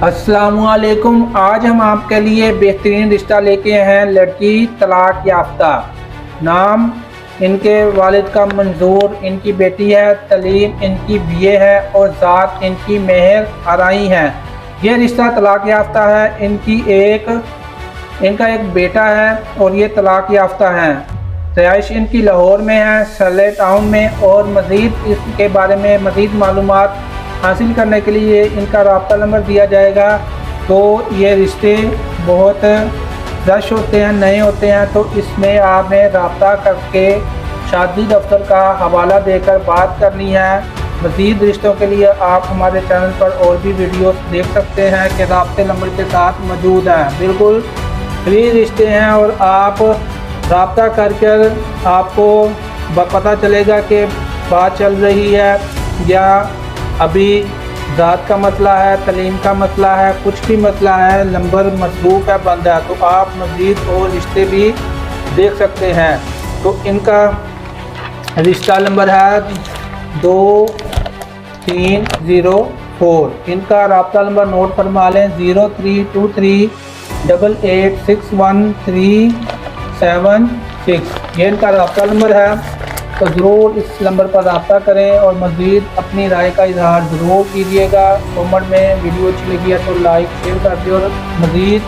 अस्सलाम वालेकुम। आज हम आपके लिए बेहतरीन रिश्ता लेके हैं। लड़की तलाक याफ्ता, नाम इनके वालिद का मंजूर, इनकी बेटी है तलीम, इनकी बीए है और ज़ात इनकी मेहर आराई है। ये रिश्ता तलाक याफ्ता है। इनका एक बेटा है और ये तलाक याफ्ता है। रिहाइश इनकी लाहौर में है, सरले टाउन में। और मज़ीद इसके बारे में मज़ीद मालूमात हासिल करने के लिए इनका रब्ता नंबर दिया जाएगा। तो ये रिश्ते बहुत रश होते हैं, नए होते हैं, तो इसमें आपने रब्ता करके शादी दफ्तर का हवाला देकर बात करनी है। मज़ीद रिश्तों के लिए आप हमारे चैनल पर और भी वीडियोस देख सकते हैं कि रब्ते नंबर के साथ मौजूद हैं। बिल्कुल फ्री रिश्ते हैं और आप रब्ता कर आपको पता चलेगा कि बात चल रही है या अभी ज़ात का मसला है, तलीम का मसला है, कुछ भी मसला है, नंबर मसरूफ़ है, बंद है, तो आप मज़ीद और रिश्ते भी देख सकते हैं। तो इनका रिश्ता नंबर है 2304। इनका रब्ता नंबर नोट फरमा लें 0323886136। ये इनका रब्ता नंबर है। तो ज़रूर इस नंबर पर रब्ता करें और मज़ीद अपनी राय का इजहार ज़रूर कीजिएगा। कमेंट में वीडियो अच्छी लगी है तो लाइक शेयर कर दें और मज़ीद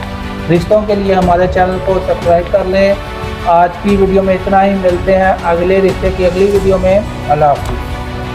रिश्तों के लिए हमारे चैनल को सब्सक्राइब कर लें। आज की वीडियो में इतना ही। मिलते हैं अगले रिश्ते की अगली वीडियो में। अल्लाह हाफ़िज़।